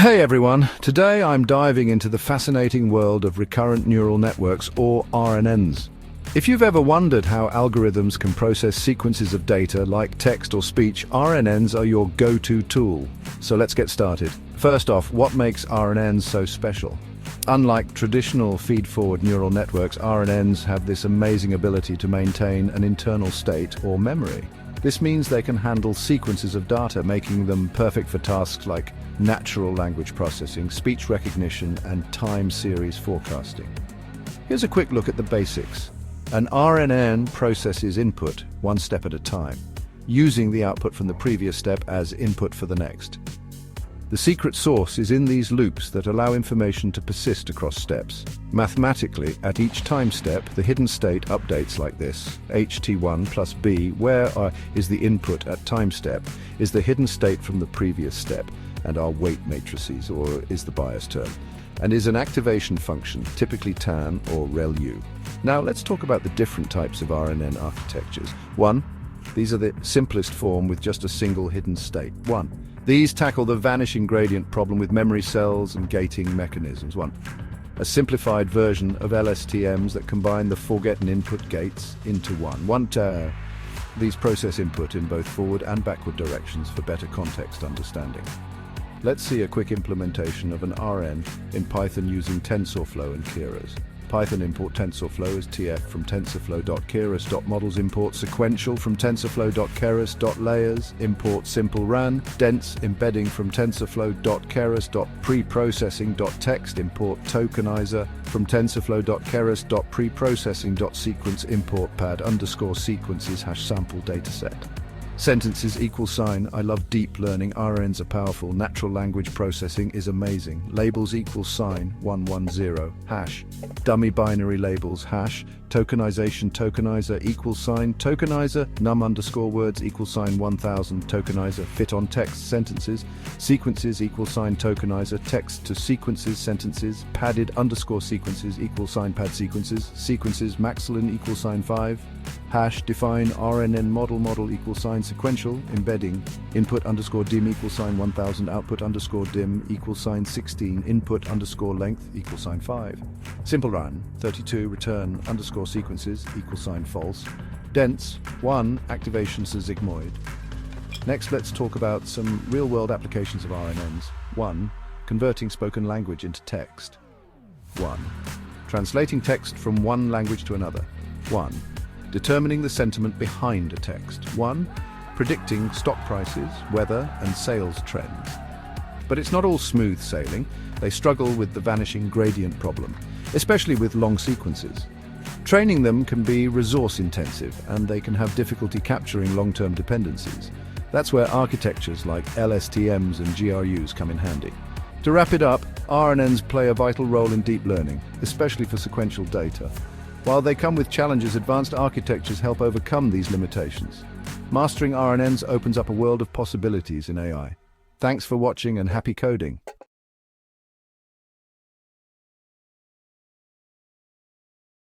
Hey everyone, today I'm diving into the fascinating world of recurrent neural networks, or RNNs. If you've ever wondered how algorithms can process sequences of data like text or speech, RNNs are your go-to tool. So let's get started. First off, what makes RNNs so special? Unlike traditional feed-forward neural networks, RNNs have this amazing ability to maintain an internal state or memory. This means they can handle sequences of data, making them perfect for tasks like natural language processing, speech recognition, and time series forecasting. Here's a quick look at the basics. An RNN processes input one step at a time, using the output from the previous step as input for the next. The secret sauce is in these loops that allow information to persist across steps. Mathematically, at each time step, the hidden state updates like this. ht1 plus b, where is the input at time step, is the hidden state from the previous step, and are weight matrices, or is the bias term, and is an activation function, typically tan or rel-u. Now let's talk about the different types of RNN architectures. 1. These are the simplest form with just a single hidden state. 1. These tackle the vanishing gradient problem with memory cells and gating mechanisms. 1. A simplified version of LSTMs that combine the forget and input gates into one. These process input in both forward and backward directions for better context understanding. Let's see a quick implementation of an RN in Python using TensorFlow and Keras. Python import TensorFlow as TF from TensorFlow.keras.models, import sequential from TensorFlow.keras.layers, import simple RAN, dense embedding from TensorFlow.keras.preprocessing.text, import tokenizer from TensorFlow.keras.preprocessing.sequence, import pad_sequences #sample dataset. Sentences =, I love deep learning, RNNs are powerful, natural language processing is amazing. Labels =110, hash. Dummy binary labels, hash. Tokenization tokenizer tokenizer, num_words =1000, tokenizer. Fit on text sentences, sequences tokenizer, text to sequences sentences, padded_sequences pad sequences, sequences maxlin =5, hash. Define RNN model sequential, embedding, input_dim =1000, output_dim =16, input_length =5. Simple run 32, return _sequences false. Dense 1, activation to sigmoid. Next, let's talk about some real-world applications of RNNs. 1. Converting spoken language into text. 1. Translating text from one language to another. 1. Determining the sentiment behind a text. 1. Predicting stock prices, weather, and sales trends. But it's not all smooth sailing. They struggle with the vanishing gradient problem, especially with long sequences. Training them can be resource-intensive, and they can have difficulty capturing long-term dependencies. That's where architectures like LSTMs and GRUs come in handy. To wrap it up, RNNs play a vital role in deep learning, especially for sequential data. While they come with challenges, advanced architectures help overcome these limitations. Mastering RNNs opens up a world of possibilities in AI. Thanks for watching and happy coding.